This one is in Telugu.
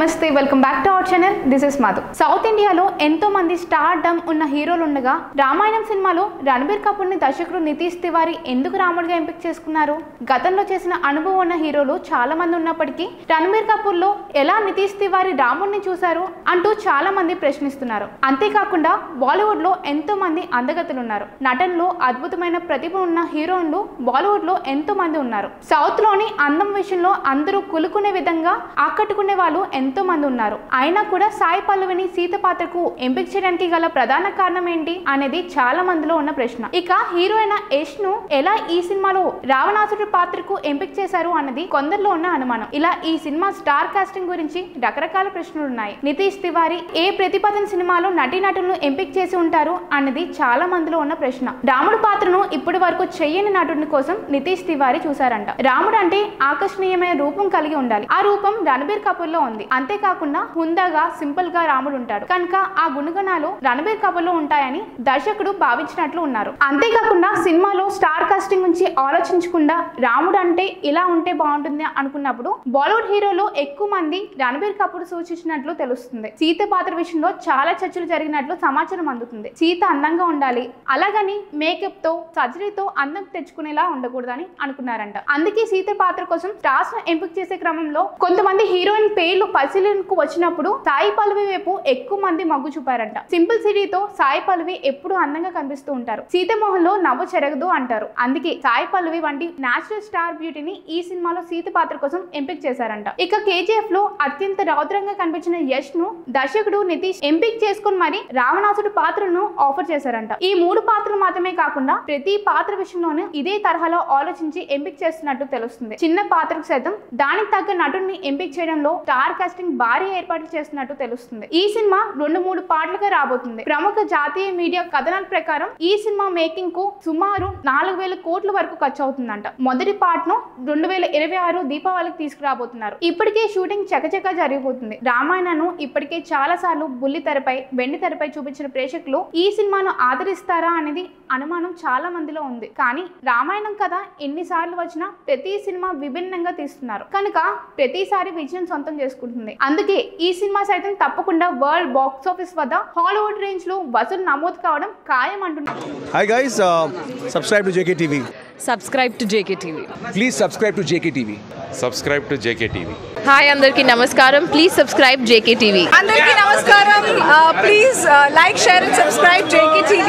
నమస్తే welcome back to our channel this is Madhu. South ఇండియాలో ఎంతో మంది స్టార్ డమ్ ఉన్న హీరోలు ఉండగా రామాయణం సినిమాలో రణబీర్ కపూర్ ని దర్శకుడు నితీష్ తివారీ ఎందుకు రాముడిగా ఎంపిక చేసుకున్నారు? గతంలో చేసిన అనుభవం ఉన్న హీరోలు చాలా మంది ఉన్నప్పటికీ రణబీర్ కపూర్ లో ఎలా నితీష్ తివారీ రాముడిని చూశారు అంటూ చాలా మంది ప్రశ్నిస్తున్నారు. అంతేకాకుండా బాలీవుడ్ లో ఎంతో మంది అందగతులు ఉన్నారు. నటనలో అద్భుతమైన ప్రతిభ ఉన్న హీరోయిన్లు బాలీవుడ్ లో ఎంతో మంది ఉన్నారు. సౌత్ లోని అందం విషయంలో అందరూ కులుకునే విధంగా ఆకట్టుకునే వాళ్ళు ఎంతో మంది ఉన్నారు. అయినా కూడా సాయి పల్లవిని సీత పాత్రకు ఎంపిక చేయడానికి గల ప్రధాన కారణం ఏంటి అనేది చాలా మందిలో ఉన్న ప్రశ్న. ఇక హీరోయిన్ యష్ ను ఎలా ఈ సినిమాలో రావణాసురుడి పాత్రకు ఎంపిక చేశారు అన్నది కొందరిలో ఉన్న అనుమానం. ఇలా ఈ సినిమా స్టార్ కాస్టింగ్ గురించి రకరకాల ప్రశ్నలు ఉన్నాయి. నితీష్ తివారీ ఏ ప్రతిపాదన సినిమాలో నటీనటులను ఎంపిక చేసి ఉంటారు అన్నది చాలా మందిలో ఉన్న ప్రశ్న. రాముడు పాత్రను ఇప్పటి వరకు చెయ్యని నటుడి కోసం నితీష్ తివారీ చూశారంట. రాముడు అంటే ఆకర్షణీయమైన రూపం కలిగి ఉండాలి. ఆ రూపం రణబీర్ కపూర్ లో ఉంది. అంతేకాకుండా హుందాగా సింపుల్ గా రాముడు ఉంటాడు కనుక ఆ గుణగణాలు రణబీర్ కపూర్ లో ఉంటాయని దర్శకుడు భావించినట్లు ఉన్నారు. అంతేకాకుండా సినిమాలో స్టార్ కాస్టింగ్ గురించి ఆలోచించకుండా రాముడు అంటే ఇలా ఉంటే బాగుంటుంది అనుకున్నప్పుడు బాలీవుడ్ హీరోలో ఎక్కువ మంది రణబీర్ కపూర్ సూచించినట్లు తెలుస్తుంది. సీత పాత్ర విషయంలో చాలా చర్చలు జరిగినట్లు సమాచారం అందుతుంది. సీత అందంగా ఉండాలి, అలాగని మేకప్ తో సర్జరీతో అందం తెచ్చుకునేలా ఉండకూడదని అనుకున్నారంట. అందుకే సీత పాత్ర కోసం స్టార్స్ ను ఎంపిక చేసే క్రమంలో కొంతమంది హీరోయిన్ పేర్లు పరిశీలనకు వచ్చినప్పుడు సాయి పల్లవి వైపు ఎక్కువ మంది మగ్గు చూపారంట. సింపుల్ సిటీతో సాయి పల్లవి ఎప్పుడు అందంగా కనిపిస్తూ ఉంటారు. సీతమోహన్ లో నవ్వు చెరగదు అంటారు. అందుకే సాయి పల్లవి వంటి నేచురల్ స్టార్ బ్యూటీని ఈ సినిమాలో సీత పాత్ర కోసం ఎంపిక చేశారంట. ఇక కేజీఎఫ్ లో అత్యంత రౌద్రంగా కనిపించిన యష్ ను దర్శకుడు నితీష్ ఎంపిక చేసుకుని మరి రావణాసుడి పాత్రను ఆఫర్ చేశారంట. ఈ 3 పాత్రలు మాత్రమే కాకుండా ప్రతి పాత్ర విషయంలోనూ ఇదే తరహాలో ఆలోచించి ఎంపిక చేస్తున్నట్టు తెలుస్తుంది. చిన్న పాత్రకు సైతం దానికి తగ్గ నటుడిని ఎంపిక చేయడంలో స్టార్ కాస్టింగ్ భారీ ఏర్పాట్లు చేస్తున్నట్టు తెలుస్తుంది. ఈ సినిమా 2-3 పార్ట్లుగా రాబోతుంది. ప్రముఖ జాతీయ మీడియా కథనాల ప్రకారం ఈ సినిమా మేకింగ్ కు సుమారు 4,000 కోట్ల వరకు ఖర్చు అవుతుందంట. మొదటి పార్ట్ ను 2026 దీపావళికి తీసుకురాబోతున్నారు. ఇప్పటికే షూటింగ్ చకచకా జరిగిపోతుంది. రామాయణను ఇప్పటికే చాలా సార్లు బుల్లి తెరపై వెండి తెరపై చూపించిన ప్రేక్షకులు ఈ సినిమాను ఆదరిస్తారా అనేది అనుమానం చాలా మందిలో ఉంది. కానీ రామాయణం కథ ఎన్నిసార్లు వచ్చినా ప్రతి సినిమా విభిన్నంగా తీస్తున్నారు కనుక ప్రతిసారి విజయం సొంతం చేసుకుంటుంది. అందుకే ఈ సినిమా సైతం తప్పకుండా వరల్డ్ బాక్స్ ఆఫీస్ వద్ద హాలీవుడ్ రేంజ్ లో వసూలు నమోదు కావడం ఖాయం అంటున్నారు. Hi guys, subscribe to JKTV. Subscribe to JKTV. Please subscribe to JKTV. Subscribe to JKTV. Hi andarki namaskaram. Please subscribe JKTV. Andarki namaskaram. Please like, share and subscribe JKTV.